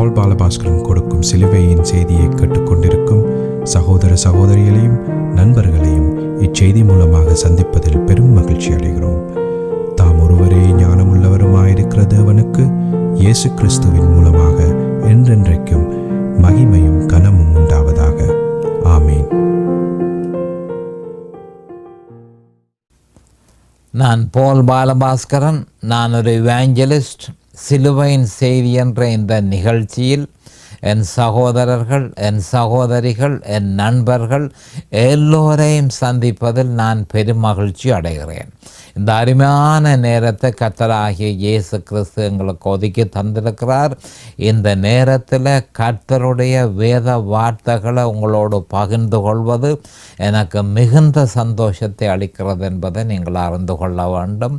பால் பாலபாஸ்கரன் கொடுக்கும் சிலுவையின் செய்தியை கேட்டுக்கொண்டிருக்கும் சகோதர சகோதரிகளையும் நண்பர்களையும் இச்செய்தி மூலமாக சந்திப்பதில் பெரும் மகிழ்ச்சி அடைகிறோம். தாம் ஒருவரே ஞானமுள்ளவருமாயிருக்கிற தேவனுக்கு இயேசு கிறிஸ்துவின் மூலமாக என்றென்றைக்கும் மகிமையும் கனமும் உண்டாவதாக. ஆமீன். நான் பால் பாலபாஸ்கரன். நான் ஒரு இவாஞ்சலிஸ்ட். சிலுவையின் செய்தி என்ற இந்த நிகழ்ச்சியில் என் சகோதரர்கள், என் சகோதரிகள், என் நண்பர்கள் எல்லோரையும் சந்திப்பதில் நான் பெருமகிழ்ச்சி அடைகிறேன். இந்த அருமையான நேரத்தை கர்த்தராகிய இயேசு கிறிஸ்து எங்களுக்கு ஒதுக்கி தந்திருக்கிறார். இந்த நேரத்தில் கர்த்தருடைய வேத வார்த்தைகளை உங்களோடு பகிர்ந்து கொள்வது எனக்கு மிகுந்த சந்தோஷத்தை அளிக்கிறது என்பதை நீங்கள் அறிந்து கொள்ள வேண்டும்.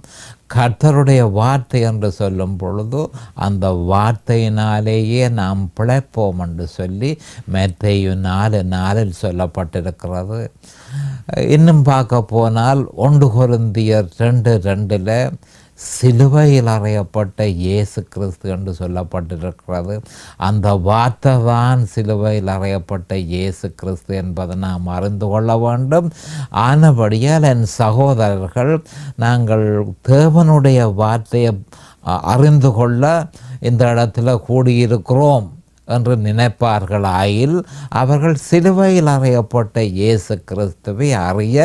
கர்த்தருடைய வார்த்தை என்று சொல்லும் பொழுது அந்த வார்த்தையினாலேயே நாம் பிழைப்போம் என்று சொல்லி மத்தேயு 4:4 சொல்லப்பட்டிருக்கிறது. இன்னும் பார்க்க போனால் 1 கொரிந்தியர் 2:2 சிலுவையில் அறையப்பட்ட இயேசு கிறிஸ்து என்று சொல்லப்பட்டிருக்கிறது. அந்த வார்த்தை தான் சிலுவையில் அறையப்பட்ட இயேசு கிறிஸ்து என்பதை நாம் அறிந்து கொள்ள வேண்டும். ஆனபடியால் என் சகோதரர்கள், நாங்கள் தேவனுடைய வார்த்தையை அறிந்து கொள்ள இந்த இடத்துல கூடியிருக்கிறோம் என்று நினைப்பார்களாயில் அவர்கள் சிலுவையில் அறையப்பட்ட இயேசு கிறிஸ்துவை அறிய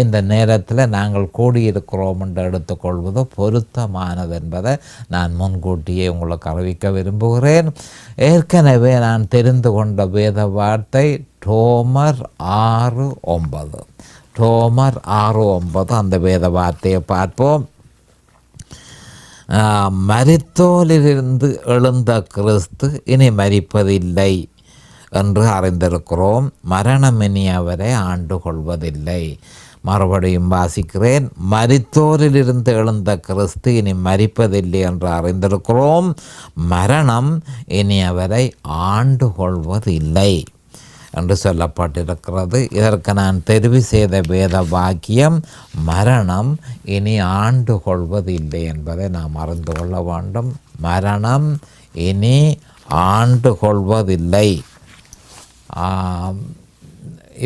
இந்த நேரத்தில் நாங்கள் கூடியிருக்கிறோம் என்று எடுத்துக்கொள்வது பொருத்தமானது என்பதை நான் முன்கூட்டியே உங்களுக்கு அறிவிக்க விரும்புகிறேன். ஏற்கனவே நான் தெரிந்து கொண்ட வேத வார்த்தை ரோமர் 6:9. ரோமர் 6:9 அந்த வேத வார்த்தையை பார்ப்போம். மரித்தோரிலிருந்து எழுந்த கிறிஸ்து இனி மரிப்பதில்லை என்று அறிந்திருக்கிறோம். மரணம் இனி அவரை ஆண்டு கொள்வதில்லை. மறுபடியும் வாசிக்கிறேன். மரித்தோரிலிருந்து எழுந்த கிறிஸ்து இனி மரிப்பதில்லை என்று அறிந்திருக்கிறோம். மரணம் இனி அவரை ஆண்டு கொள்வதில்லை என்று சொல்லப்பட்டிருக்கிறது. இதற்கு நான் தெரிவு செய்த வேத வாக்கியம் மரணம் இனி ஆண்டு கொள்வதில்லை என்பதை நாம் அறிந்து கொள்ள வேண்டும். மரணம் இனி ஆண்டு கொள்வதில்லை.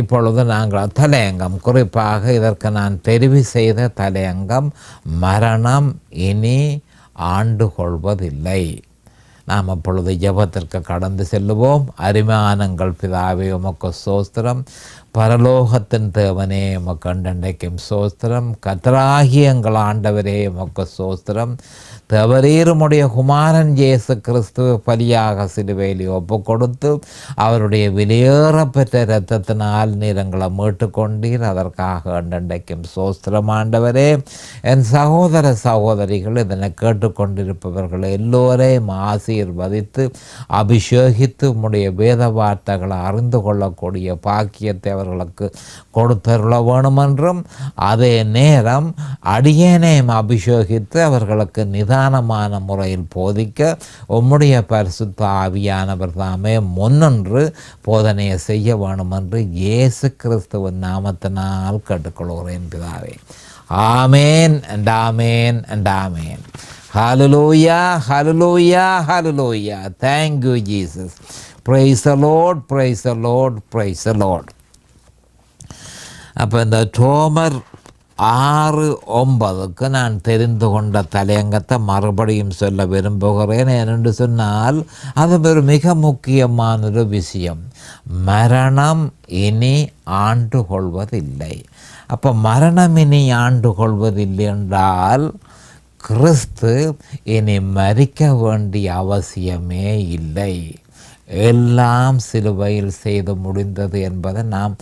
இப்பொழுது நாங்கள் தலையங்கம், குறிப்பாக இதற்கு நான் தெரிவு செய்த தலையங்கம் மரணம் இனி ஆண்டு கொள்வதில்லை. நாம் அப்பொழுது ஜெபத்திற்கு கடந்து செல்லுவோம். அருமையானங்கள் பிதாவே, உமக்கு ஸ்தோத்திரம். பரலோகத்தின் தேவனே, உமக்கு அண்டண்டைக்கும் ஸ்தோத்திரம். கர்த்தராகிய எங்கள் ஆண்டவரே, உமக்கு ஸ்தோத்திரம். தேவரீருமுடைய குமாரன் இயேசு கிறிஸ்துவ பலியாக சிலுவையில் ஒப்பு கொடுத்து அவருடைய விலையேறப்பெற்ற இரத்தத்தினால் நீர் எங்களை மீட்டுக்கொண்டீர். அதற்காக அண்டண்டைக்கும் ஸ்தோத்திரம் ஆண்டவரே. என் சகோதர சகோதரிகள், இதனை கேட்டுக்கொண்டிருப்பவர்கள் எல்லோரையும் ஆசீர்வதித்து அபிஷேகித்து உம்முடைய வேத வார்த்தைகளை அறிந்து கொள்ளக்கூடிய பாக்கியத்தை அவர்களுக்கு கொடுத்தருள வேணுமென்றும், அதே நேரம் அடியேனையும் அபிஷேகித்து அவர்களுக்கு நிதானமான முறையில் போதிக்க உம்முடைய பரிசுத்த ஆவியானவர் தாமே முன்னின்று போதனையை செய்ய வேணுமென்று இயேசு கிறிஸ்துவின் நாமத்தினால் கேட்டுக்கொள்கிறேன் பிதாவே. Amen and amen and amen. Hallelujah, hallelujah, hallelujah. Thank you, Jesus. Praise the Lord, praise the Lord, praise the Lord. அப்போ இந்த ரோமர் 6:9 நான் தெரிந்து கொண்ட தலையங்கத்தை மறுபடியும் சொல்ல விரும்புகிறேன். ஏனென்று சொன்னால் அது ஒரு மிக முக்கியமான ஒரு விஷயம். மரணம் இனி ஆண்டு கொள்வதில்லை. அப்போ மரணம் இனி ஆண்டு கொள்வதில்லை என்றால் கிறிஸ்து இனி மரிக்க வேண்டிய அவசியமே இல்லை. எல்லாம் சிலுவையில் செய்து முடிந்தது என்பதை நாம்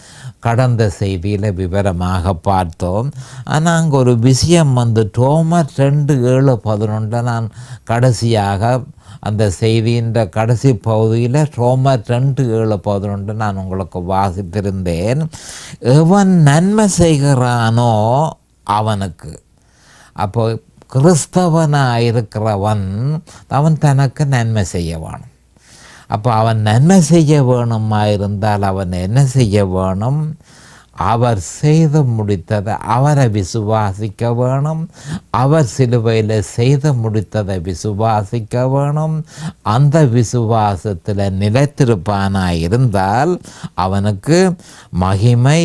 கடந்த செய்தியில் விவரமாக பார்த்தோம். ஆனால் அங்கே ஒரு விஷயம் ரோமர் 2:7-11 நான் கடைசியாக அந்த செய்தியின் கடைசி பகுதியில் ரோமர் 2:7-11 நான் உங்களுக்கு வாசித்திருந்தேன். எவன் நன்மை செய்கிறானோ அவனுக்கு, அப்போ கிறிஸ்தவனாக இருக்கிறவன் அவன் தனக்கு நன்மை செய்ய வேணும். அப்போ அவன் நன்மை செய்ய வேணுமா இருந்தால் அவன் என்ன செய்ய வேணும்? அவர் செய்து முடித்ததை அவரை விசுவாசிக்க வேணும். அவர் சிலுவையில் செய்து முடித்ததை விசுவாசிக்க வேணும். அந்த விசுவாசத்தில் நிலைத்திருப்பானாய் இருந்தால் அவனுக்கு மகிமை,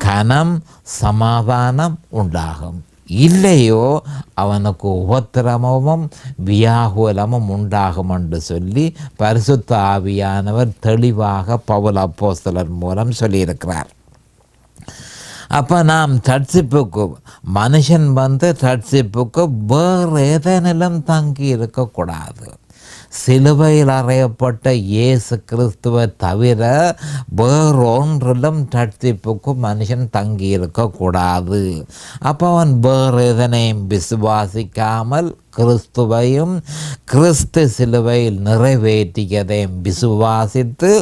கனம், சமாதானம் உண்டாகும். இல்லையோ அவனுக்கு உபத்திரமும் வியாகுலமும் உண்டாகும் என்று சொல்லி பரிசுத்த ஆவியானவர் தெளிவாக பவுல் அப்போஸ்தலர் மூலம் சொல்லியிருக்கிறார். அப்போ நாம் ரட்சிப்புக்கு மனுஷன் ரட்சிப்புக்கு வேறு எதனிலும் தங்கி இருக்கக்கூடாது. சிலுவையில் அறையப்பட்ட இயேசு கிறிஸ்துவை தவிர வேறொன்றிலும் ரட்சிப்புக்கு மனுஷன் தங்கி இருக்கக்கூடாது. அப்போ அவன் வேறு எதனையும் விசுவாசிக்காமல் கிறிஸ்துவையும் கிறிஸ்து சிலுவையில் நிறைவேற்றியதையும் விசுவாசித்து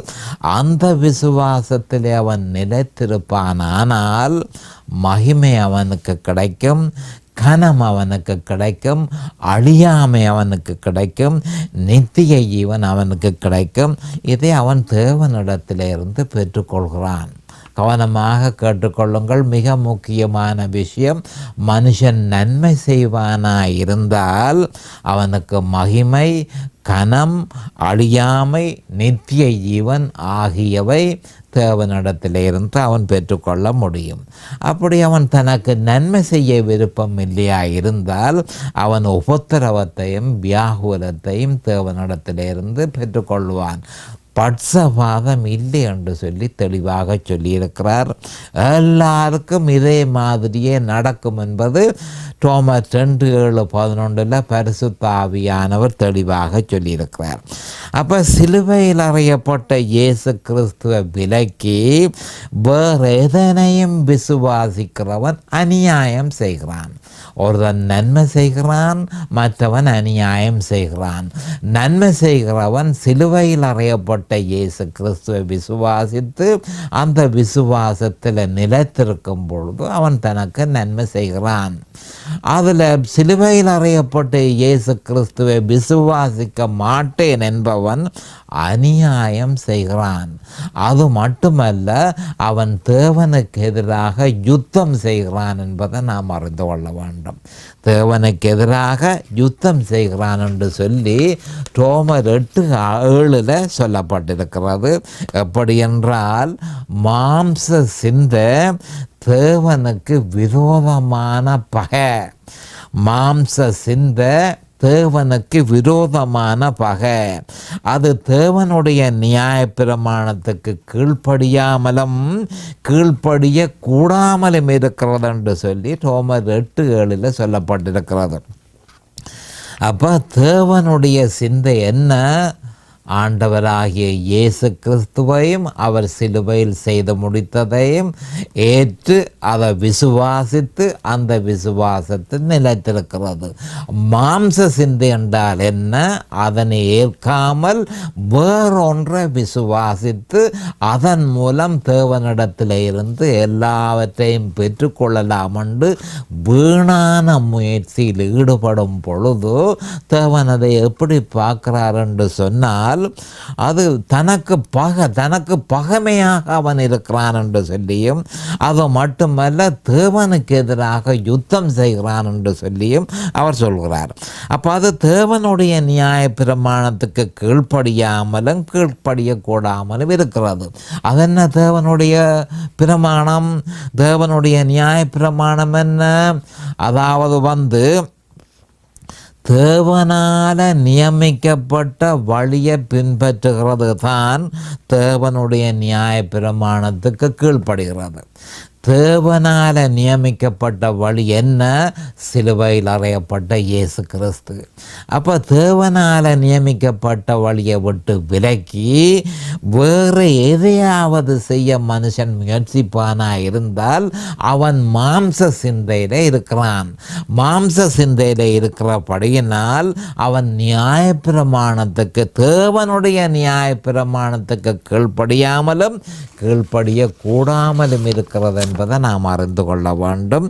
அந்த விசுவாசத்திலே அவன் நிலைத்திருப்பானால் மகிமை அவனுக்கு கிடைக்கும், கனம் அவனுக்கு கிடைக்கும், அழியாமை அவனுக்கு கிடைக்கும், நித்திய ஜீவன் அவனுக்கு கிடைக்கும். இதை அவன் தேவனிடத்திலிருந்து பெற்றுக்கொள்கிறான். கவனமாக கேட்டுக்கொள்ளுங்கள். மிக முக்கியமான விஷயம், மனுஷன் நன்மை செய்வானாய் இருந்தால் அவனுக்கு மகிமை, கனம், அழியாமை, நித்திய ஜீவன் ஆகியவை தேவனிடத்திலிருந்து அவன் பெற்றுக்கொள்ள முடியும். அப்படி அவன் தனக்கு நன்மை செய்ய விருப்பம் இல்லையா இருந்தால் அவன் உபத்திரவத்தையும் வியாகுலத்தையும் தேவனிடத்திலிருந்து பெற்றுக்கொள்வான். பட்சபாதம் இல்லை என்று சொல்லி தெளிவாக சொல்லியிருக்கிறார். எல்லாருக்கும் இதே மாதிரியே நடக்கும் என்பது ரோமர் 2:7-11 பரிசுத்த ஆவியானவர் தெளிவாக சொல்லியிருக்கிறார். அப்போ சிலுவையில் அறையப்பட்ட இயேசு கிறிஸ்துவ விலக்கி வேறு எதனையும் விசுவாசிக்கிறவன் அநியாயம் செய்கிறான். ஒருவன் நன்மை செய்கிறான், மற்றவன் அநியாயம் செய்கிறான். நன்மை செய்கிறவன் சிலுவையில் அறையப்பட்ட இயேசு கிறிஸ்துவை விசுவாசித்து அந்த விசுவாசத்தில் நிலைத்திருக்கும் பொழுது அவன் தனக்கு நன்மை செய்கிறான். அதில் சிலுவையில் அறையப்பட்ட இயேசு கிறிஸ்துவை விசுவாசிக்க மாட்டேன் என்பவன் அநியாயம் செய்கிறான். அது மட்டுமல்ல, அவன் தேவனுக்கு எதிராக யுத்தம் செய்கிறான் என்பதை நாம் அறிந்து கொள்ள வேண்டும். தேவனுக்கு எதிராக யுத்தம் செய்கிறான் என்று சொல்லி ரோமர் 8:7 சொல்லப்பட்டிருக்கிறது. எப்படி என்றால், மாம்ச சிந்தை தேவனுக்கு விரோதமான பகை. மாம்ச சிந்தை தேவனுக்கு விரோதமான பகை. அது தேவனுடைய நியாயப்பிரமாணத்துக்கு கீழ்ப்படியாமலும் கீழ்ப்படிய கூடாமலும் இருக்கிறது என்று சொல்லி ரோமர் 8:7 சொல்லப்பட்டிருக்கிறது. அப்போ தேவனுடைய சிந்தை என்ன? ஆண்டவராகிய இயேசு கிறிஸ்துவையும் அவர் சிலுவையில் செய்து முடித்ததையும் ஏற்று அதை விசுவாசித்து அந்த விசுவாசத்தில் நிலைத்திருக்கிறது. மாம்ச சிந்தை என்றால் என்ன? அதனை ஏற்காமல் வேறொன்றை விசுவாசித்து அதன் மூலம் தேவனிடத்தில் இருந்து எல்லாவற்றையும் பெற்றுக்கொள்ளலாம் என்று வீணான முயற்சியில் ஈடுபடும் பொழுது தேவன் அதை எப்படி பார்க்கிறார் என்று சொன்னால், அது தனக்கு பகைமையாக அவன் இருக்கிறான் என்று சொல்லியும், அது மட்டுமல்ல தேவனுக்கு எதிராக யுத்தம் செய்கிறான் என்று சொல்லியும் அவர் சொல்கிறார். அப்போ அது தேவனுடைய நியாய பிரமாணத்துக்கு கீழ்ப்படியாமலும் கீழ்ப்படியக்கூடாமலும் இருக்கிறது. அதென்ன தேவனுடைய பிரமாணம்? தேவனுடைய நியாய பிரமாணம் என்ன? அதாவது தேவனால் நியமிக்கப்பட்ட வழியை பின்பற்றுகிறது தான் தேவனுடைய நியாய பிரமாணத்துக்கு கீழ்ப்படுகிறது. தேவனால் நியமிக்கப்பட்ட வழி என்ன? சிலுவையில் அறையப்பட்ட இயேசு கிறிஸ்து. அப்போ தேவனால் நியமிக்கப்பட்ட வழியை விட்டு விலக்கி வேறு எதையாவது செய்ய மனுஷன் முயற்சிப்பானா இருந்தால் அவன் மாம்ச சிந்தையில் இருக்கிறான். மாம்ச சிந்தையில் இருக்கிறபடியினால் அவன் நியாயப்பிரமாணத்துக்கு, தேவனுடைய நியாயப்பிரமாணத்துக்கு கீழ்ப்படியாமலும் கீழ்ப்படிய கூடாமலும் இருக்கிறது என்பதை நாம் அறிந்து கொள்ள வேண்டும்.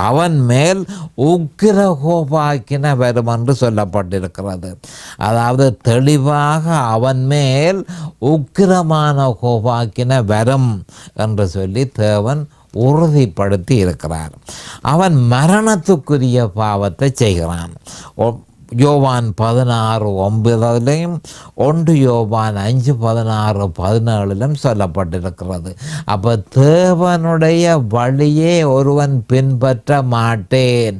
அவன் மேல் உக்கிர கோபாக்கின வரும் என்று சொல்லப்பட்டிருக்கிறது. அதாவது தெளிவாக அவன் மேல் உக்கிரமான கோபாக்கின வரும் என்று சொல்லி தேவன் உறுதிப்படுத்தி இருக்கிறார். அவன் மரணத்துக்குரிய பாவத்தை செய்கிறான். யோவான் 16:9 1 யோவான் 5:16-17 சொல்லப்பட்டிருக்கிறது. அப்போ தேவனுடைய வழியே ஒருவன் பின்பற்ற மாட்டேன்,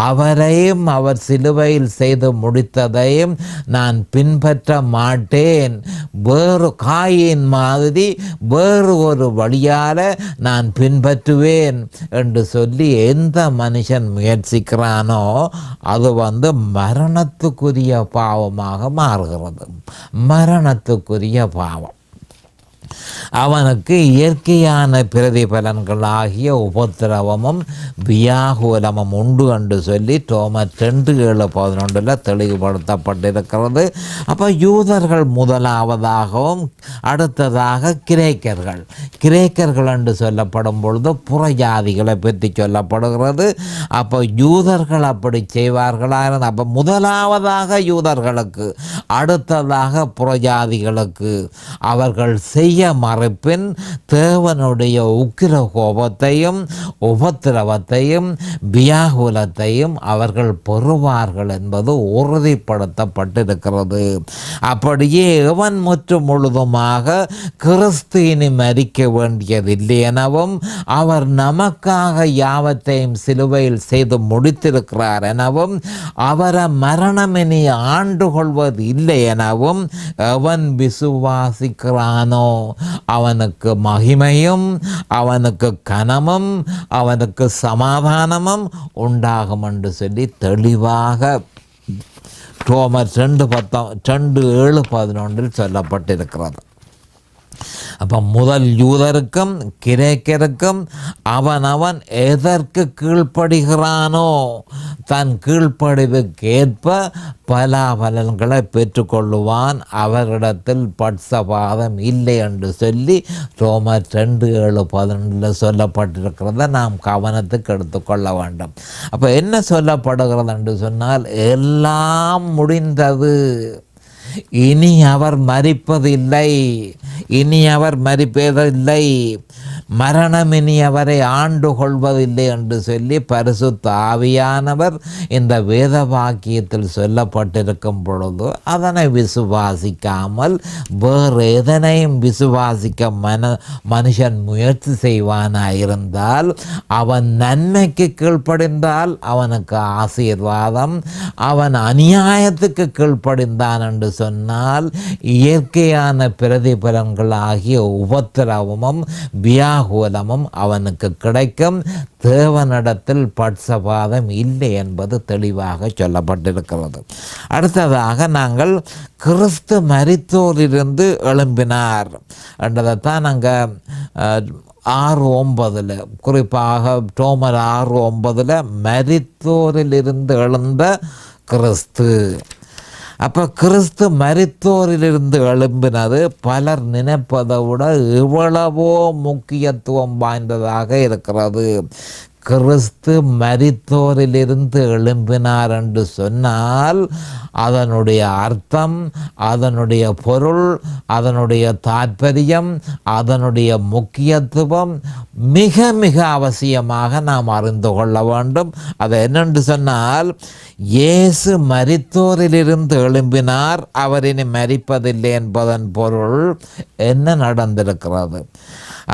அவரையும் அவர் சிலுவையில் செய்து முடித்ததையும் நான் பின்பற்ற மாட்டேன், வேறு காயின் மாதிரி வேறு ஒரு வழியால் நான் பின்பற்றுவேன் என்று சொல்லி எந்த மனுஷன் முயற்சிக்கிறானோ அது மரணத்துக்குரிய பாவமாக மாறுகிறது. மரணத்துக்குரிய பாவம். அவனுக்கு இயற்கையான பிரதிபலன்களாகிய உபத்திரவமும் வியாகுலமும் உண்டு என்று சொல்லி ரோமர் 2:7-11 தெளிவுபடுத்தப்பட்டிருக்கிறது. அப்போ யூதர்கள் முதலாவதாகவும் அடுத்ததாக கிரேக்கர்கள் என்று சொல்லப்படும் பொழுது புறஜாதிகளை பற்றி சொல்லப்படுகிறது. அப்போ யூதர்கள் அப்படி செய்வார்களாக. அப்போ முதலாவதாக யூதர்களுக்கு, அடுத்ததாக புறஜாதிகளுக்கு. அவர்கள் செய்ய மறுப்பின் தேவனுடைய உக்கிர கோபத்தையும் உபத்திரவத்தையும் வியாகுலத்தையும் அவர்கள் பெறுவார்கள் என்பது உறுதிப்படுத்தப்பட்டிருக்கிறது. அப்படியே எவன் முற்றும் முழுதுமாக கிறிஸ்து இனி மரிக்க வேண்டியதில்லை எனவும் அவர் நமக்காக யாவத்தையும் சிலுவையில் செய்து முடித்திருக்கிறார் எனவும் அவரை மரணம் இனி ஆண்டு கொள்வது இல்லை எனவும் எவன் விசுவாசிக்கிறானோ அவனுக்கு மகிமையும் அவனுக்கு கனமும் அவனுக்கு சமாதானமும் உண்டாகும் என்று சொல்லி தெளிவாக ரோமர் 2:7-11 சொல்லப்பட்டிருக்கிறது. அப்போ முதல் யூதருக்கும் கிரேக்கருக்கும் அவன் எதற்கு கீழ்ப்படுகிறானோ தன் கீழ்ப்படிவுக்கு ஏற்ப பலாபலன்களை பெற்றுக்கொள்ளுவான், அவரிடத்தில் பட்சபாதம் இல்லை என்று சொல்லி ரோமர் 2:7-11 சொல்லப்பட்டிருக்கிறத நாம் கவனத்துக்கு எடுத்துக்கொள்ள வேண்டும். அப்போ என்ன சொல்லப்படுகிறது என்று சொன்னால், எல்லாம் முடிந்தது, இனி அவர் மரிப்பதில்லை, இனி அவர் மரிப்பதில்லை, மரணம் இனி அவரை ஆண்டு கொள்வதில்லை என்று சொல்லி பரிசுத்த ஆவியானவர் இந்த வேத வாக்கியத்தில் சொல்லப்பட்டிருக்கும் பொழுது அதனை விசுவாசிக்காமல் வேறு எதனையும் விசுவாசிக்க மனுஷன் முயற்சி செய்வானாயிருந்தால் அவன் நன்மைக்கு கீழ்ப்படிந்தால் அவனுக்கு ஆசீர்வாதம், அவன் அநியாயத்துக்கு கீழ்ப்படிந்தான் என்று சொன்னால் இயற்கையான பிரதிபலன்களாகிய உபத்திரவமும் வியாகுலமும் அவனுக்கு கிடைக்கும். தேவனிடத்தில் பட்சபாதம் இல்லை என்பது தெளிவாக சொல்லப்பட்டிருக்கிறது. அடுத்ததாக நாங்கள் கிறிஸ்து மரித்தோரிலிருந்து எழும்பினார் என்றதைத்தான் நாங்கள் 6:9 குறிப்பாக ரோமர் 6:9 மரித்தோரிலிருந்து எழுந்த கிறிஸ்து. அப்போ கிறிஸ்து மரித்தோரிலிருந்து எழும்பினது பலர் நினைப்பதை விட எவ்வளவோ முக்கியத்துவம் வாய்ந்ததாக இருக்கிறது. கிறிஸ்து மரித்தோரிலிருந்து எழும்பினார் என்று சொன்னால் அதனுடைய அர்த்தம், அதனுடைய பொருள், அதனுடைய தாற்பயம், அதனுடைய முக்கியத்துவம் மிக மிக அவசியமாக நாம் அறிந்து கொள்ள வேண்டும். அது என்னென்று சொன்னால், இயேசு மரித்தோரிலிருந்து எழும்பினார், அவர் இனி மரிப்பதில்லை என்பதன் பொருள் என்ன நடந்திருக்கிறது?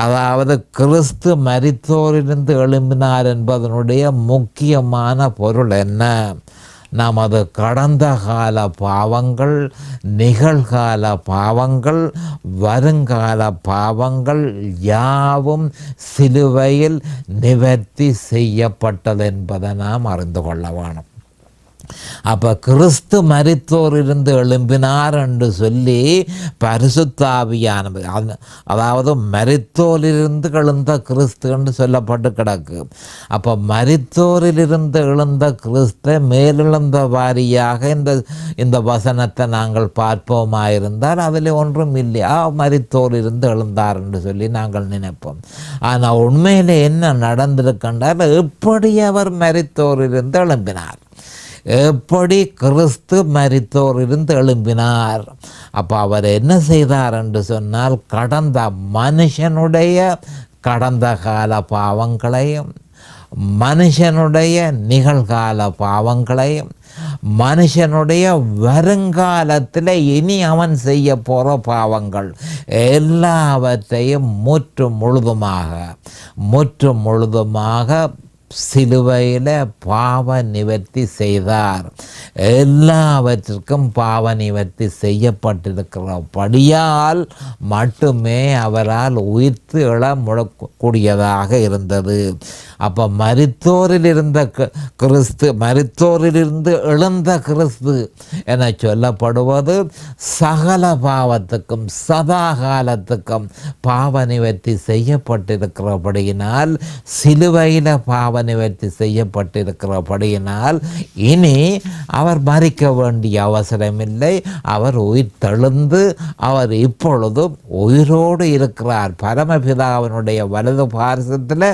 அதாவது கிறிஸ்து மரித்தோரிலிருந்து எழும்பினார் என்பதனுடைய முக்கியமான பொருள் என்ன? நமது கடந்த கால பாவங்கள், நிகழ்கால பாவங்கள், வருங்கால பாவங்கள் யாவும் சிலுவையில் நிவர்த்தி செய்யப்பட்டது என்பதை நாம் அறிந்து கொள்ள வேணும். அப்போ கிறிஸ்து மரித்தோரிலிருந்து எழும்பினார் என்று சொல்லி பரிசுத்த ஆவியானவர், அதாவது மரித்தோரிலிருந்து எழுந்த கிறிஸ்து என்று சொல்லப்பட்டு கிடக்கு. அப்போ மரித்தோரிலிருந்து எழுந்த கிறிஸ்து மேலெழுந்த வாரியாக இந்த வசனத்தை நாங்கள் பார்ப்போமாயிருந்தால் அதில் ஒன்றும் இல்லையா, மரித்தோரிலிருந்து எழுந்தார் என்று சொல்லி நாங்கள் நினைப்போம். ஆனால் உண்மையில் என்ன நடந்திருக்கின்றால், எப்படி அவர் மரித்தோரிலிருந்து எழும்பினார், எப்படி கிறிஸ்து மரித்தோரிலிருந்து எழும்பினார். அப்போ அவர் என்ன செய்தார் என்று சொன்னால், கடந்த மனுஷனுடைய கடந்த கால பாவங்களையும் மனுஷனுடைய நிகழ்கால பாவங்களையும் மனுஷனுடைய வருங்காலத்தில் இனி அவன் செய்ய போகிற பாவங்கள் எல்லாவற்றையும் முற்று முழுதுமாக சிலுவையில் பாவ நிவர்த்தி செய்தார். எல்லாவற்றிற்கும் பாவ நிவர்த்தி செய்யப்பட்டிருக்கிறபடியால் மட்டுமே அவரால் உயிர்த்து எழ முழக்கூடியதாக இருந்தது. அப்போ மரித்தோரிலிருந்து எழுந்த கிறிஸ்து என சொல்லப்படுவது சகல பாவத்துக்கும் சதா காலத்துக்கும் பாவ நிவர்த்தி செய்யப்பட்டிருக்கிறபடியினால், சிலுவையில் பாவ நிவர்த்தி செய்யப்பட்டிருக்கிறபடியினால் இனி அவர் மரிக்க வேண்டிய அவசரமில்லை. அவர் உயிர் தெழுந்து அவர் இப்பொழுதும் உயிரோடு இருக்கிறார். பரமபிதாவினுடைய வலது பாரசத்தில்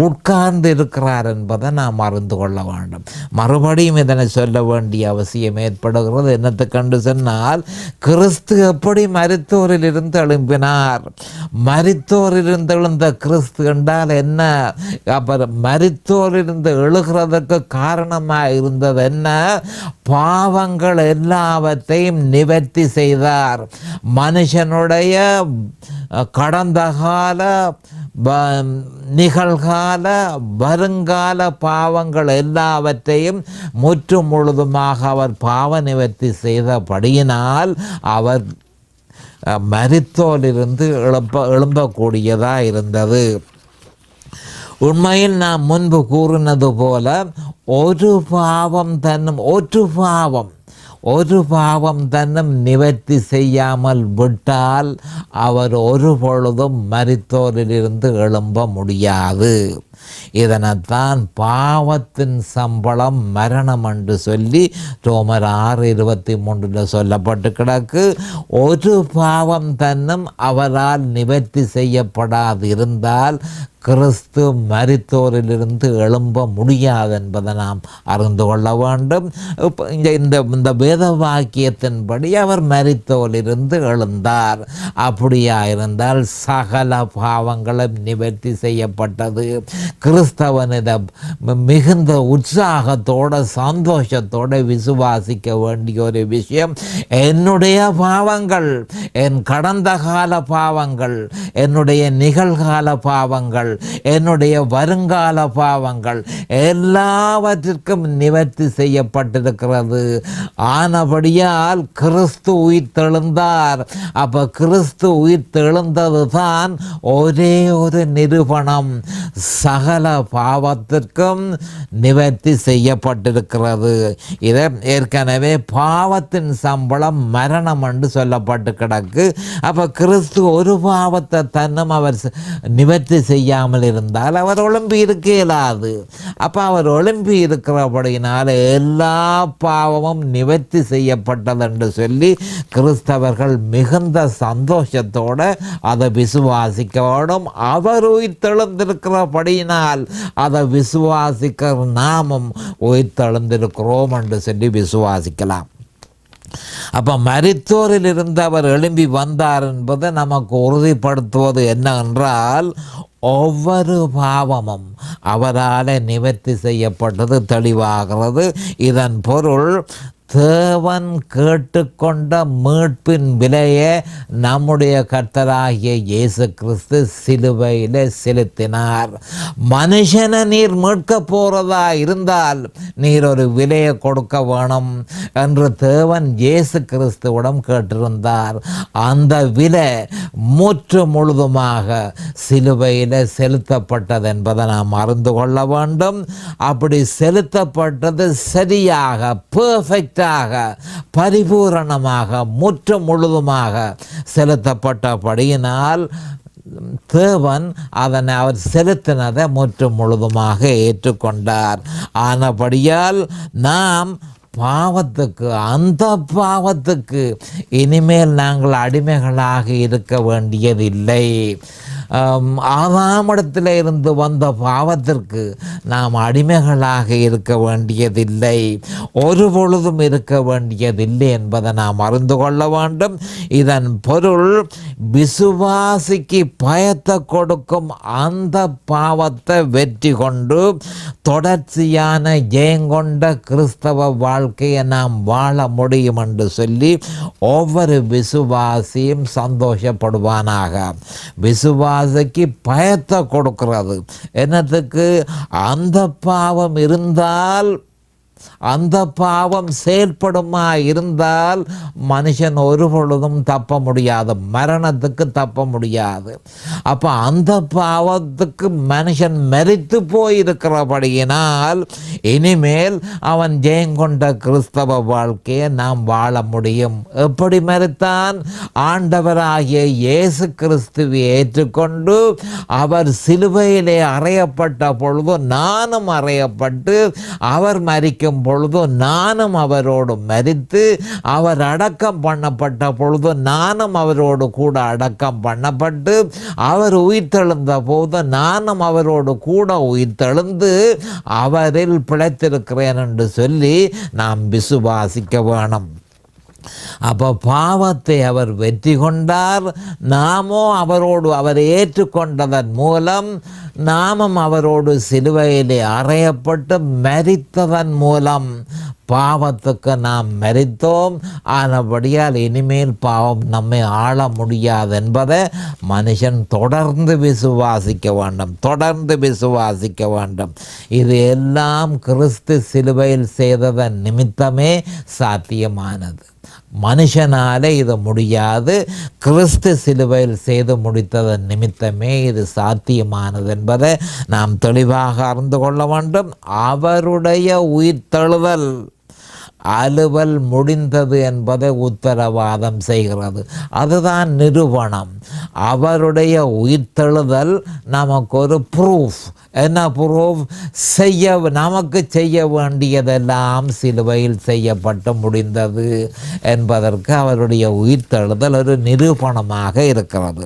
உட்கார்ந்து இருக்கிறார் என்பதை நாம் அறிந்து கொள்ள வேண்டும். மறுபடியும் இதனை சொல்ல வேண்டிய அவசியம் ஏற்படுகிறது. என்னத்தை கண்டு சொன்னால், கிறிஸ்து எப்படி மரித்தோரிலிருந்து எழும்பினார்? மரித்தோரிலிருந்து எழுந்த கிறிஸ்து என்றால் என்ன? அப்புறம் மரித்தோரிலிருந்து எழுகிறதுக்கு காரணமாக இருந்தது என்ன? பாவங்கள் எல்லாவற்றையும் நிவர்த்தி செய்தார். மனுஷனுடைய கடந்த கால நிகழ்கால வருங்கால பாவங்கள் எல்லாவற்றையும் முழுதுமாக அவர் பாவ நிவர்த்தி செய்தபடியினால் அவர் மரித்தோரிலிருந்து எழும்பக்கூடியதாக இருந்தது. உண்மையில் நான் முன்பு கூறினது போல ஒரு பாவம் தன்னும் நிவர்த்தி செய்யாமல் விட்டால் அவர் ஒரு பொழுதும் மரித்தோரிலிருந்து எழும்ப முடியாது. இதனைத்தான் பாவத்தின் சம்பளம் மரணம் என்று சொல்லி ரோமர் 6:23 சொல்லப்பட்டு கிடக்கு. ஒரு பாவம் தன்னும் அவரால் நிவர்த்தி செய்யப்படாது இருந்தால் கிறிஸ்து மரித்தோரிலிருந்து எழும்ப முடியாது என்பதை நாம் அறிந்து கொள்ள வேண்டும். இந்த வேத வாக்கியத்தின்படி அவர் மரித்தோரிலிருந்து எழுந்தார். அப்படியா இருந்தால் சகல பாவங்களும் நிவர்த்தி செய்யப்பட்டது. கிறிஸ்தவனிட மிகுந்த உற்சாகத்தோடு சந்தோஷத்தோடு விசுவாசிக்க வேண்டிய ஒரு விஷயம், என்னுடைய பாவங்கள், என் கடந்த கால பாவங்கள், என்னுடைய நிகழ்கால பாவங்கள், என்னுடைய வருங்கால பாவங்கள் எல்லாவற்றிற்கும் நிவர்த்தி செய்யப்பட்டிருக்கிறது. ஆனபடியால் கிறிஸ்து உயிர்த்தெழுந்தார். அப்ப கிறிஸ்து உயிர்த்தெழுந்தது தான் ஒரே ஒரு நிரூபணம், சகல பாவத்திற்கும் நிவர்த்தி செய்யப்பட்டிருக்கிறது. இதை ஏற்கனவே பாவத்தின் சம்பளம் மரணம் என்று சொல்லப்பட்டு கிடக்கு. அப்ப கிறிஸ்து ஒரு பாவத்தை தன்னும் அவர் நிவர்த்தி செய்யாமல் இருந்தால் அவர் ஒழும்பி இருக்க இயலாது. அப்போ அவர் ஒழும்பி இருக்கிறபடியினால் எல்லா பாவமும் நிவர்த்தி செய்யப்பட்டது என்று சொல்லி கிறிஸ்தவர்கள் மிகுந்த சந்தோஷத்தோடு அதை விசுவாசிக்க வேண்டும். அவர் உயிர்த்தெழுந்திருக்கிறபடியினால் அதை விசுவாசிக்கிற நாமும் உயிர்த்தெழுந்திருக்கிறோம் என்று சொல்லி விசுவாசிக்கலாம். அப்போ மரித்தோரிலிருந்து அவர் எழும்பி வந்தார் என்பதை நமக்கு உறுதிப்படுத்துவது என்னவென்றால், ஒவ்வொரு பாவமும் அவரால் நிவர்த்தி செய்யப்பட்டது தெளிவாகிறது. இதன் பொருள், தேவன் கேட்டுக்கொண்ட மீட்பின் விலையை நம்முடைய கர்த்தராகிய இயேசு கிறிஸ்து சிலுவையில் செலுத்தினார். மனுஷனை நீர் மீட்க போகிறதா இருந்தால் நீர் ஒரு விலையை கொடுக்க வேணும் என்று தேவன் இயேசு கிறிஸ்துவிடம் கேட்டிருந்தார். அந்த விலை முழுதுமாக சிலுவையில் செலுத்தப்பட்டது என்பதை நாம் அறிந்து கொள்ள வேண்டும். அப்படி செலுத்தப்பட்டது சரியாக, பெர்ஃபெக்ட், பரிபூரணமாக, முழுதுமாக செலுத்தப்பட்டபடியினால் தேவன் அதனை அவர் செலுத்தினதை முழுதுமாக ஏற்றுக்கொண்டார். ஆனபடியால் நாம் அந்த பாவத்துக்கு இனிமேல் நாங்கள் அடிமைகளாக இருக்க வேண்டியதில்லை. ஆதாம் இடத்துல இருந்து வந்த பாவத்திற்கு நாம் அடிமைகளாக இருக்க வேண்டியதில்லை, ஒரு பொழுதும் இருக்க வேண்டியதில்லை என்பதை நாம் அறிந்து கொள்ள வேண்டும். இதன் பொருள் விசுவாசிக்கு பயத்தை கொடுக்கும் அந்த பாவத்தை வெற்றி கொண்டு தொடர்ச்சியான ஜெயங்கொண்ட கிறிஸ்தவ வாழ்க்கையை நாம் வாழ முடியும் என்று சொல்லி ஒவ்வொரு விசுவாசியும் சந்தோஷப்படுவானாக. விசுவாசிக்கு பயத்தை கொடுக்கிறது என்னத்துக்கு? அந்த பாவம் இருந்தால், அந்த பாவம் செயல்படுமா இருந்தால் மனுஷன் ஒரு பொழுதும் தப்ப முடியாது, மரணத்துக்கு தப்ப முடியாது. அப்போ அந்த பாவத்துக்கு மனுஷன் மரித்து போயிருக்கிறபடியினால் இனிமேல் அவன் ஜெயங்கொண்ட கிறிஸ்தவ வாழ்க்கையை நாம் வாழ முடியும். எப்படி மரித்தான்? ஆண்டவராகிய இயேசு கிறிஸ்துவை ஏற்றுக்கொண்டு அவர் சிலுவையிலே அறையப்பட்ட பொழுது நானும் அறையப்பட்டு, அவர் மரிக்கும் பொழுது நானும் அவரோடு மரித்து, அவர் அடக்கம் பண்ணப்பட்ட பொழுது நானும் அவரோடு கூட அடக்கம் பண்ணப்பட்டு, அவர் உயிர்த்தெழுந்த போது நானும் அவரோடு கூட உயிர்த்தெழுந்து அவரில் பிழைத்திருக்கிறேன் என்று சொல்லி நாம் விசுவாசிக்க வேணும். அப்போ பாவத்தை அவர் வெற்றி கொண்டார், நாமோ அவரோடு அவரை ஏற்றுக்கொண்டதன் மூலம் நாமும் அவரோடு சிலுவையிலே அறையப்பட்டு மரித்ததன் மூலம் பாவத்துக்கு நாம் மரித்தோம். ஆனபடியால் இனிமேல் பாவம் நம்மை ஆள முடியாது என்பதை மனுஷன் தொடர்ந்து விசுவாசிக்க வேண்டும், தொடர்ந்து விசுவாசிக்க வேண்டும். இது எல்லாம் கிறிஸ்து சிலுவையில் செய்ததன் நிமித்தமே சாத்தியமானது. மனுஷனாலே இது முடியாது, கிறிஸ்து சிலுவையில் செய்து முடித்ததன் நிமித்தமே இது சாத்தியமானது என்பதை நாம் தெளிவாக அறிந்து கொள்ள வேண்டும். அவருடைய உயிர்த்தெழுதல் அலுவல் முடிந்தது என்பதை உத்தரவாதம் செய்கிறது. அதுதான் நிரூபணம். அவருடைய உயிர்த்தெழுதல் நமக்கு ஒரு ப்ரூஃப். என்ன ப்ரூஃப்? நமக்கு செய்ய வேண்டியதெல்லாம் சிலுவையில் செய்யப்பட்டு முடிந்தது என்பதற்கு அவருடைய உயிர்த்தெழுதல் ஒரு நிரூபணமாக இருக்கிறது.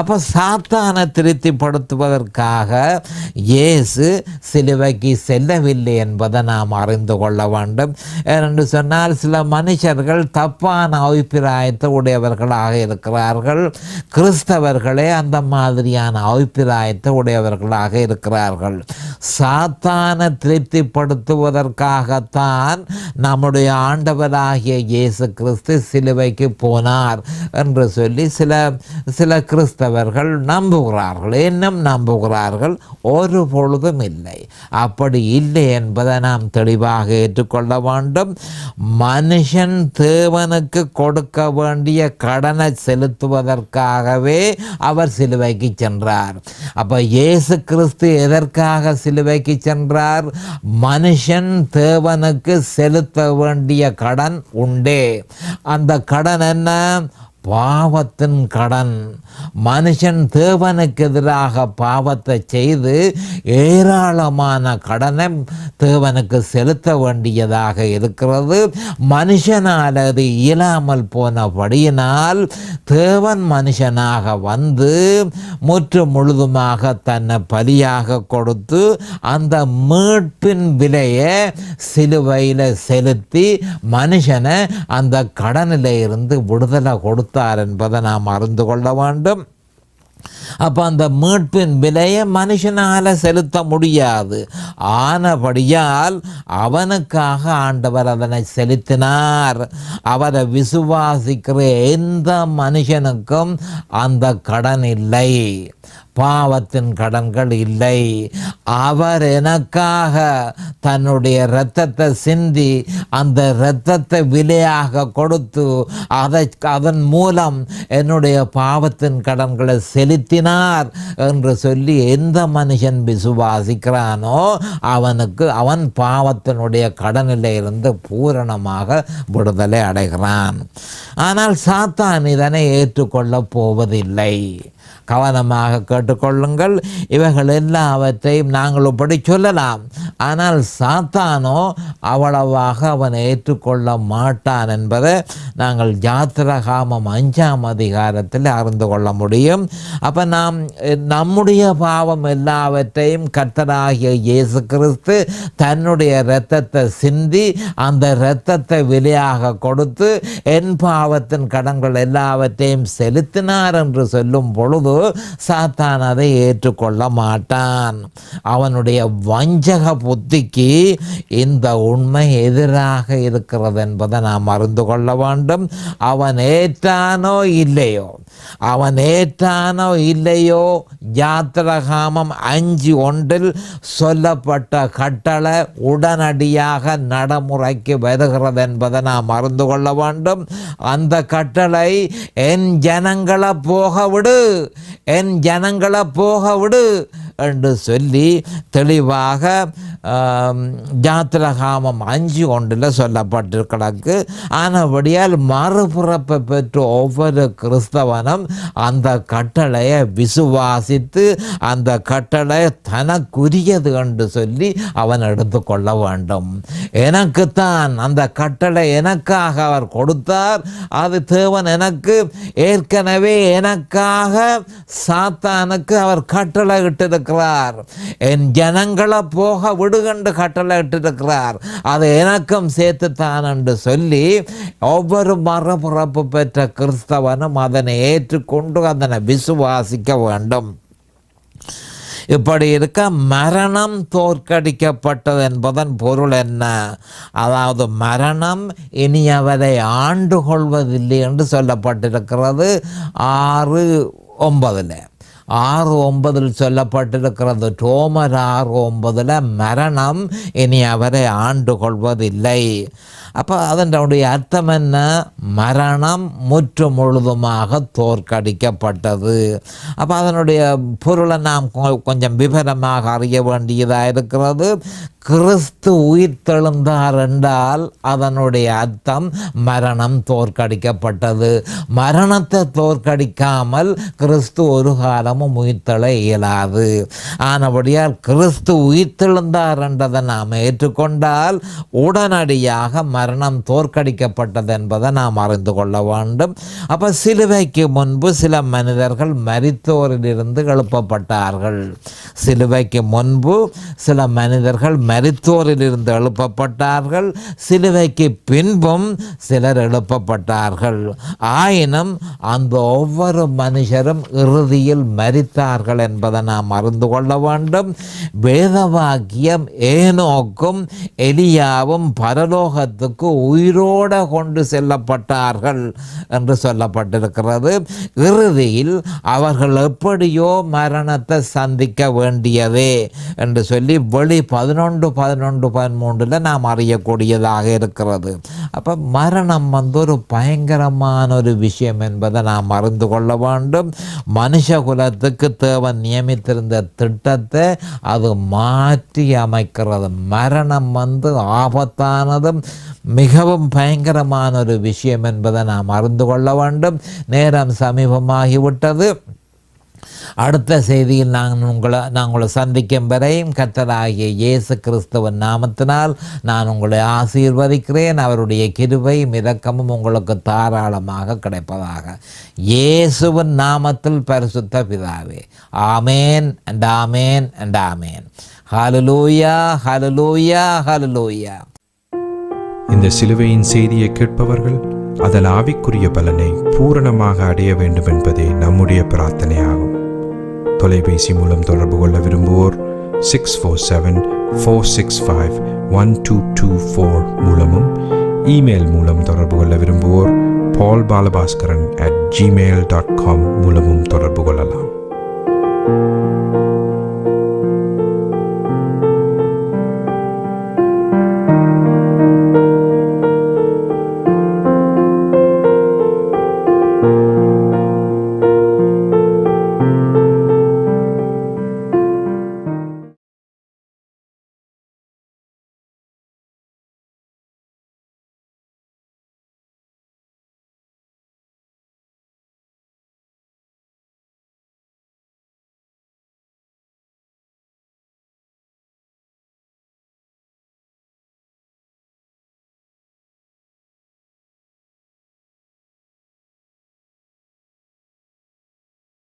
அப்போ சாத்தானை திருப்திப்படுத்துவதற்காக இயேசு சிலுவைக்கு செல்லவில்லை என்பதை நாம் அறிந்து கொள்ள வேண்டும். என்று சொன்னால் சில மனுஷர்கள் தப்பான அபிப்பிராயத்தை உடையவர்களாக இருக்கிறார்கள். கிறிஸ்தவர்களே அந்த மாதிரியான அபிப்பிராயத்தை உடையவர்களாக இருக்கிறார்கள். சாத்தானை திருப்திப்படுத்துவதற்காகத்தான் நம்முடைய ஆண்டவராகிய இயேசு கிறிஸ்து சிலுவைக்கு போனார் என்று சொல்லி சில கிறிஸ்தவர்கள் நம்புகிறார்கள், இன்னும் நம்புகிறார்கள். ஒரு பொழுதும் இல்லை, அப்படி இல்லை என்பதை நாம் தெளிவாக ஏற்றுக்கொள்ள வேண்டும். மனுஷன் தேவனுக்கு கொடுக்க வேண்டிய கடனை செலுத்துவதற்காகவே அவர் சிலுவைக்கு சென்றார். அப்ப இயேசு கிறிஸ்து எதற்காக சிலுவைக்கு சென்றார்? மனுஷன் தேவனுக்கு செலுத்த வேண்டிய கடன் உண்டே. அந்த கடன் என்ன? பாவத்தின் கடன். மனுஷன் தேவனுக்கு எதிராக பாவத்தை செய்து ஏராளமான கடனை தேவனுக்கு செலுத்த வேண்டியதாக இருக்கிறது. மனுஷனால் அது இயலாமல் போனபடியினால் தேவன் மனுஷனாக வந்து முற்று முழுதுமாக தன்னை பலியாக கொடுத்து அந்த மீட்பின் விலையை சிலுவையில் செலுத்தி மனுஷனை அந்த கடனில் இருந்து விடுதலை கொடுத்தார் என்பதை நாம் அறிந்து கொள்ள வேண்டும். அப்போ அந்த மீட்பின் விலையை மனுஷனால் செலுத்த முடியாது. ஆனபடியால் அவனுக்காக ஆண்டவர் அதனை செலுத்தினார். அவரை விசுவாசிக்கிற எந்த மனுஷனுக்கும் அந்த கடன் இல்லை, பாவத்தின் கடன்கள் இல்லை. அவர் எனக்காக தன்னுடைய இரத்தத்தை சிந்தி அந்த இரத்தத்தை விலையாக கொடுத்து அதன் மூலம் என்னுடைய பாவத்தின் கடன்களை செலுத்தினார் என்று சொல்லி எந்த மனுஷன் விசுவாசிக்கிறானோ அவன் பாவத்தினுடைய கடனில் இருந்து பூரணமாக விடுதலை அடைகிறான். ஆனால் சாத்தான் இதனை ஏற்றுக்கொள்ளப் போவதில்லை. கவனமாக கேட்டு கேட்டுக்கொள்ளுங்கள். இவைகள் எல்லாவற்றையும் நாங்கள் இப்படி சொல்லலாம். ஆனால் சாத்தானோ அவ்வளவாக அவன் ஏற்றுக்கொள்ள மாட்டான் என்பதை நாங்கள் யாத்திராகமம் 5ஆம் அதிகாரத்தில் அறிந்து கொள்ள முடியும். அப்போ நாம் நம்முடைய பாவம் எல்லாவற்றையும் கர்த்தராகிய இயேசு கிறிஸ்து தன்னுடைய இரத்தத்தை சிந்தி அந்த இரத்தத்தை விலையாக கொடுத்து என் பாவத்தின் கடன்கள் எல்லாவற்றையும் செலுத்தினார் என்று சொல்லும் பொழுது சாத்தான் அதை ஏற்றுக்கொள்ள மாட்டான். அவனுடைய வஞ்சக புத்திக்கு இந்த உண்மை எதிராக இருக்கிறது என்பதை நாம் அறிந்து கொள்ள வேண்டும். அவன் ஏற்றானோ இல்லையோ யாத்திராகமம் 5:1 சொல்லப்பட்ட கட்டளை உடனடியாக நடைமுறைக்கு வருகிறது என்பதை நாம் அறிந்து கொள்ள வேண்டும். அந்த கட்டளை என் ஜனங்களை போக விடு என்று சொல்லி தெளிவாக யாத்திராகமம் 5:1 சொல்லப்பட்டிருக்கிறது. ஆனபடியால் மறுபிறப்பை பெற்ற ஒவ்வொரு கிறிஸ்தவனும் அந்த கட்டளையை விசுவாசித்து அந்த கட்டளை தனக்குரியது என்று சொல்லி அவன் எடுத்துக்கொள்ள வேண்டும். எனக்குத்தான் அந்த கட்டளை எனக்காக அவர் கொடுத்தார். அது தேவன் எனக்கு ஏற்கனவே எனக்காக சாத்தானுக்கு அவர் கட்டளை இட்டிருக்கிறார். என் ஜனங்களை போக விடுகண்டு கட்டளை இட்டிருக்கிறார். அதை எனக்கும் சேர்த்துத்தான் என்று சொல்லி ஒவ்வொரு மறுபிறப்பு பெற்ற கிறிஸ்தவனும் அதனை ஏற்றுக்கொண்டு அதனை விசுவாசிக்க வேண்டும். இப்படி இருக்க மரணம் தோற்கடிக்கப்பட்டது என்பதன் பொருள் என்ன? அதாவது மரணம் இனி அவரை ஆண்டு கொள்வதில்லை என்று சொல்லப்பட்டிருக்கிறது. 6:9 6:9 சொல்லப்பட்டிருக்கிறது. ரோமர் 6:9 மரணம் இனி அவரை ஆண்டு கொள்வதில்லை. அப்போ அதனுடைய அர்த்தம் என்ன? மரணம் முற்று முழுதுமாக தோற்கடிக்கப்பட்டது. அப்போ அதனுடைய பொருளை நாம் கொஞ்சம் விவரமாக அறிய வேண்டியதாக இருக்கிறது. கிறிஸ்து உயிர்த்தெழுந்தார் என்றால் அதனுடைய அர்த்தம் மரணம் தோற்கடிக்கப்பட்டது. மரணத்தை தோற்கடிக்காமல் கிறிஸ்து ஒரு காலமும் உயிர்த்தெழ இயலாது. ஆனபடியால் கிறிஸ்து உயிர்த்தெழுந்தார் என்றதை நாம் ஏற்றுக்கொண்டால் உடனடியாக மரணம் தோற்கடிக்கப்பட்டது என்பதை நாம் அறிந்து கொள்ள வேண்டும். அப்போ சிலுவைக்கு முன்பு சில மனிதர்கள் மரித்தோரிலிருந்து எழுப்பப்பட்டார்கள். சிலுவைக்கு முன்பு சில மனிதர்கள் மரித்தோரிலிருந்து எழுப்பப்பட்டார்கள். சிலுவைக்கு பின்பும் சிலர் எழுப்பப்பட்டார்கள். ஆயினும் அந்த ஒவ்வொரு மனுஷரும் இறுதியில் மரித்தார்கள் என்பதை நாம் அறிந்து கொள்ள வேண்டும். வேதவாக்கியம் ஏனோக்கும் எலியாவும் பரலோகத்துக்கு உயிரோட கொண்டு செல்லப்பட்டார்கள் என்று சொல்லப்பட்டிருக்கிறது. இறுதியில் அவர்கள் எப்படியோ மரணத்தை சந்திக்க வேண்டியதே என்று சொல்லி வெளி 11:13 நாம் அறியக்கூடியதாக இருக்கிறது. அப்போ மரணம் ஒரு பயங்கரமான ஒரு விஷயம் என்பதை நாம் அறிந்து கொள்ள வேண்டும். மனுஷ குலத்துக்கு தேவன் நியமித்திருந்த திட்டத்தை அது மாற்றி அமைக்கிறது. மரணம் ஆபத்தானதும் மிகவும் பயங்கரமான ஒரு விஷயம் என்பதை நாம் அறிந்து கொள்ள வேண்டும். நேரம் சமீபமாகிவிட்டது. அடுத்த செய்தியில் நான் உங்களை சந்திக்கும் வரையும் கர்த்தராகிய இயேசு கிறிஸ்துவின் நாமத்தினால் நான் உங்களை ஆசீர்வதிக்கிறேன். அவருடைய கிருபையும் இரக்கமும் உங்களுக்கு தாராளமாக கிடைப்பதாக. இயேசுவின் நாமத்தில் பரிசுத்த பிதாவே. Amen and amen and amen. Hallelujah, hallelujah, hallelujah. இந்த சிலுவையின் செய்தியை கேட்பவர்கள் அதன் ஆவிக்குரிய பலனை பூரணமாக அடைய வேண்டும் என்பதே நம்முடைய பிரார்த்தனையாகும். தொலைபேசி மூலம் தொடர்பு கொள்ள விரும்புவோர் 647-465-1224 மூலமும், இமெயில் மூலம் தொடர்பு கொள்ள விரும்புவோர் paulbalabhaskaran@gmail.com மூலமும் தொடர்பு கொள்ளலாம்.